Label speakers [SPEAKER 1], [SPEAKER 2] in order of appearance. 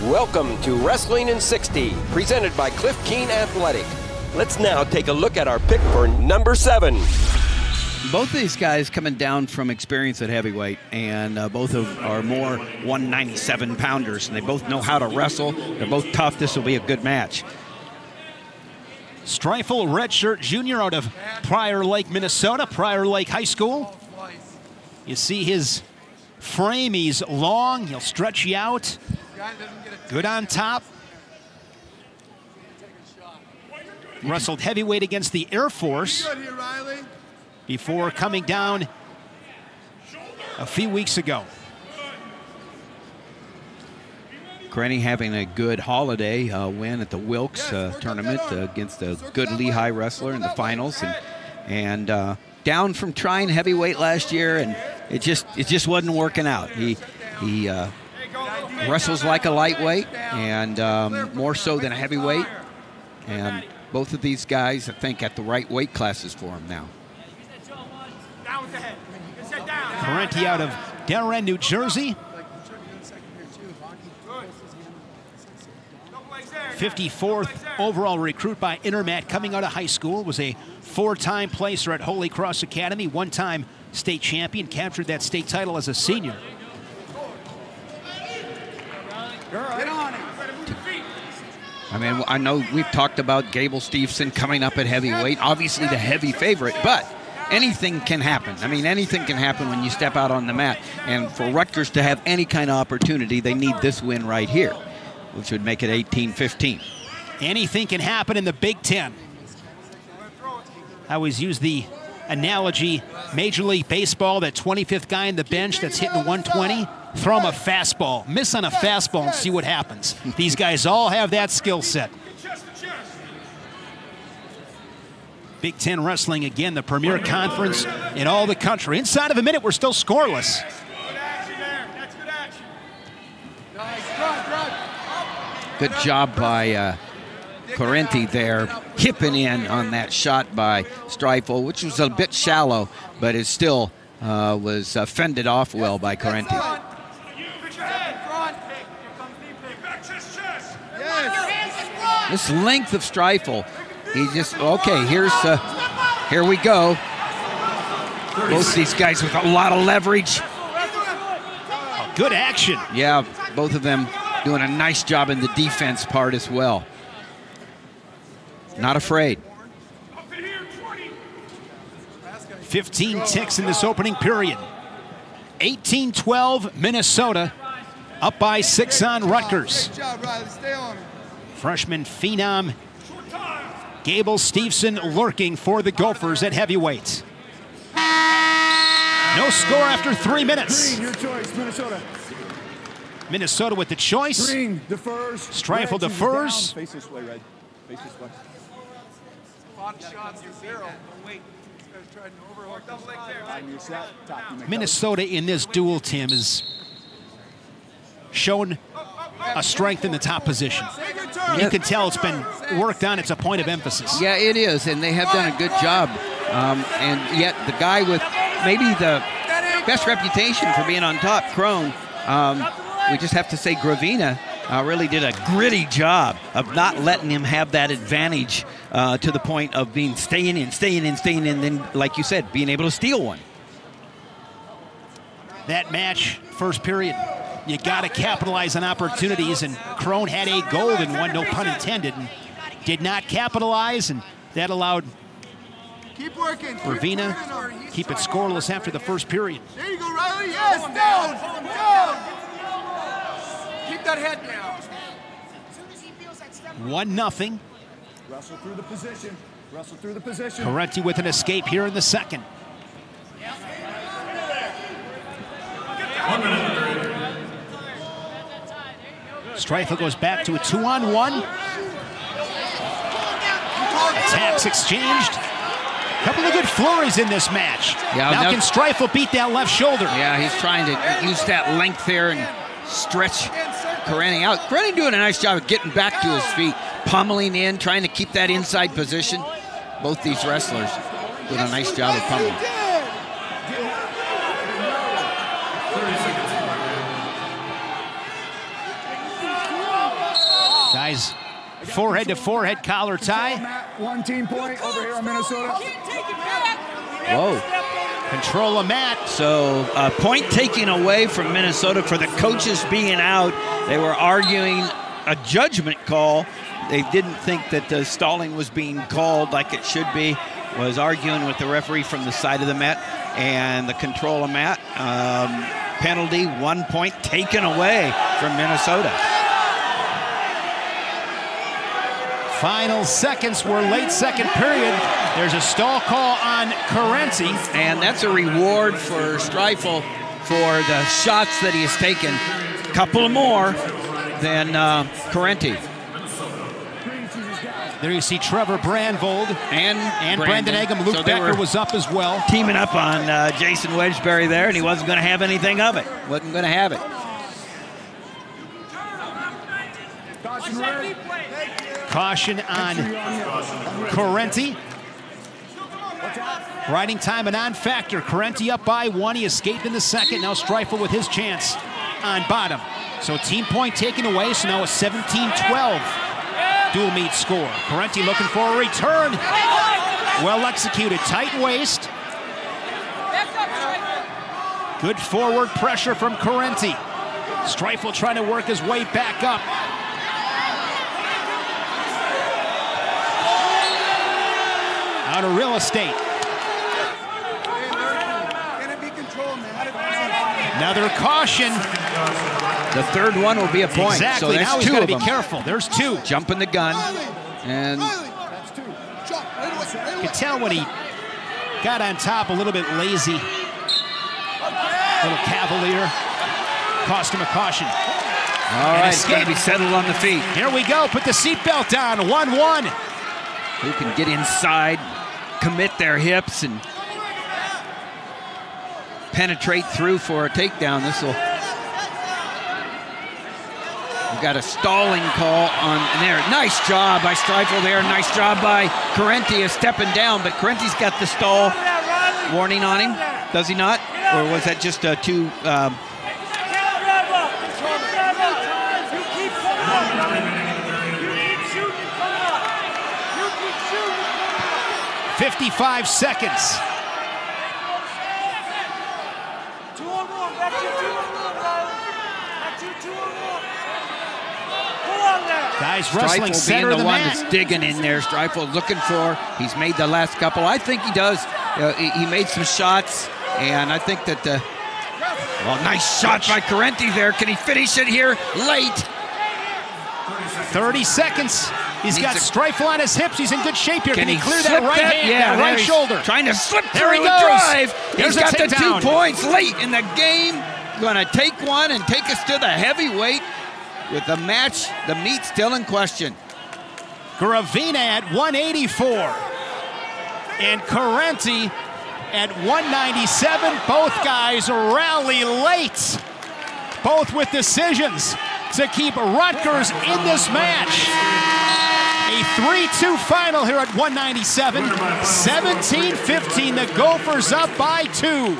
[SPEAKER 1] Welcome to Wrestling in 60, presented by Cliff Keen Athletic. Let's now take a look at our pick for number 7.
[SPEAKER 2] Both of these guys coming down from experience at heavyweight, and both are more 197-pounders, and they both know how to wrestle. They're both tough. This will be a good match.
[SPEAKER 3] Streifel, redshirt junior out of Prior Lake, Minnesota, Prior Lake High School. You see his frame, he's long, he'll stretch you out. Good on top. Wrestled heavyweight against the Air Force before coming down a few weeks ago.
[SPEAKER 2] Correnti having a good holiday win at the Wilkes tournament against a good Lehigh wrestler in the finals, and down from trying heavyweight last year, and it just wasn't working out. He wrestles like a lightweight, and more so than a heavyweight, and both of these guys, I think, at the right weight classes for him now.
[SPEAKER 3] Correnti out of Delran, New Jersey. 54th overall recruit by Intermat coming out of high school. Was a 4-time placer at Holy Cross Academy, 1-time state champion, captured that state title as a senior.
[SPEAKER 4] Get on it.
[SPEAKER 2] I mean, I know we've talked about Gable Steveson coming up at heavyweight, obviously the heavy favorite, but anything can happen. I mean, anything can happen when you step out on the mat. And for Rutgers to have any kind of opportunity, they need this win right here, which would make it 18-15.
[SPEAKER 3] Anything can happen in the Big Ten. I always use the analogy, Major League Baseball, that 25th guy in the bench that's hitting 120, throw him a fastball, miss on a fastball and see what happens. These guys all have that skill set. Big Ten Wrestling, again, the premier conference in all the country. Inside of a minute, we're still scoreless.
[SPEAKER 2] Good job by Correnti there, hipping in on that shot by Streifel, which was a bit shallow, but it still was fended off well by Correnti. This length of Streifel, he just, okay, here we go. Both these guys with a lot of leverage.
[SPEAKER 3] Good action.
[SPEAKER 2] Yeah, both of them doing a nice job in the defense part as well. Not afraid.
[SPEAKER 3] 15 ticks in this opening period. 18-12 Minnesota, up by 6 on Rutgers. Freshman phenom Gable Steveson lurking for the Gophers at heavyweight. No score after 3 minutes.
[SPEAKER 4] Green, your choice, Minnesota.
[SPEAKER 3] Minnesota with the choice.
[SPEAKER 4] Green defers.
[SPEAKER 3] Streifel defers.
[SPEAKER 4] Face this way, Red. Face this way.
[SPEAKER 3] Minnesota in this duel, Tim, has shown a strength in the top position. You can tell it's been worked on. It's a point of emphasis.
[SPEAKER 2] Yeah, it is, and they have done a good job. And yet the guy with maybe the best reputation for being on top, Crone, we just have to say Gravina really did a gritty job of not letting him have that advantage to the point of being staying in, and then, like you said, being able to steal one.
[SPEAKER 3] That match, first period, you got to capitalize on opportunities, and Crone had a golden one, no pun intended, and did not capitalize, and that allowed Gravina keep it scoreless after the first period.
[SPEAKER 4] There you go, Rylee. Yes, down, down. Keep that head down.
[SPEAKER 3] 1-0.
[SPEAKER 4] Wrestle through the position. Wrestle through the position.
[SPEAKER 3] Correnti with an escape here in the second. Streifel goes back to a 2-on-1. Attacks exchanged. Couple of good flurries in this match.
[SPEAKER 2] Yeah,
[SPEAKER 3] now can Streifel beat that left shoulder?
[SPEAKER 2] Yeah, he's trying to use that length there and stretch Correnti out. Correnti doing a nice job of getting back to his feet, pummeling in, trying to keep that inside position. Both these wrestlers doing a nice job of pummeling.
[SPEAKER 3] Guys, forehead-to-forehead collar tie.
[SPEAKER 4] 1 team point over here on Minnesota.
[SPEAKER 2] Whoa.
[SPEAKER 3] Control of mat.
[SPEAKER 2] So point taken away from Minnesota for the coaches being out. They were arguing a judgment call. They didn't think that the stalling was being called like it should be. Was arguing with the referee from the side of the mat, and the control of mat penalty, 1 point taken away from Minnesota.
[SPEAKER 3] Final seconds were late second period. There's a stall call on Correnti.
[SPEAKER 2] And that's a reward for Streifel for the shots that he has taken. A couple more than Correnti.
[SPEAKER 3] There you see Trevor Brandvold
[SPEAKER 2] and
[SPEAKER 3] Brandon Eggum. Luke Becker was up as well.
[SPEAKER 2] Teaming up on Jason Wedgbury there, and he wasn't going to have anything of it. Wasn't going to have it.
[SPEAKER 3] Caution on Correnti. Riding time a non-factor. Correnti up by 1. He escaped in the second. Now Streifel with his chance on bottom. So team point taken away. So now a 17-12 dual meet score. Correnti looking for a return. Well executed. Tight waist. Good forward pressure from Correnti. Streifel trying to work his way back up. Out of real estate. Another caution.
[SPEAKER 2] The third one will be a point.
[SPEAKER 3] Exactly.
[SPEAKER 2] So there's
[SPEAKER 3] now he's
[SPEAKER 2] two
[SPEAKER 3] got to
[SPEAKER 2] of
[SPEAKER 3] be
[SPEAKER 2] them.
[SPEAKER 3] careful. There's 2.
[SPEAKER 2] Jumping the gun. And
[SPEAKER 3] you could tell when he got on top a little bit lazy. A little cavalier. Cost him a caution.
[SPEAKER 2] all right, it's going to be settled on the feet.
[SPEAKER 3] Here we go. Put the seatbelt down. 1-1.
[SPEAKER 2] Who can get inside, commit their hips, and penetrate through for a takedown. This will. We've got a stalling call on there. Nice job by Streifel there. Nice job by Correnti of stepping down, but Correnti's got the stall warning on him. Does he not? Or was that just a 2?
[SPEAKER 3] 55 seconds. Guys wrestling
[SPEAKER 2] Streifel
[SPEAKER 3] center
[SPEAKER 2] being
[SPEAKER 3] of the
[SPEAKER 2] one
[SPEAKER 3] mat.
[SPEAKER 2] that's digging in there. Streifel looking for. He's made the last couple. I think he does. He made some shots, and I think that well, nice shot by Correnti there. Can he finish it here late?
[SPEAKER 3] 30 seconds. He's got Streifel on his hips. He's in good shape here. Can he clear that
[SPEAKER 2] slip
[SPEAKER 3] right hand,
[SPEAKER 2] Yeah,
[SPEAKER 3] that right shoulder?
[SPEAKER 2] Trying to slip
[SPEAKER 3] There he
[SPEAKER 2] through a
[SPEAKER 3] goes.
[SPEAKER 2] drive.
[SPEAKER 3] There's
[SPEAKER 2] He's got the
[SPEAKER 3] takedown.
[SPEAKER 2] 2 points late in the game. Going to take one and take us to the heavyweight with the match, the meet still in question.
[SPEAKER 3] Gravina at 184 and Correnti at 197. Both guys rally late, both with decisions to keep Rutgers in this match. A 3-2 final here at 197. 17-15, the Gophers up by 2.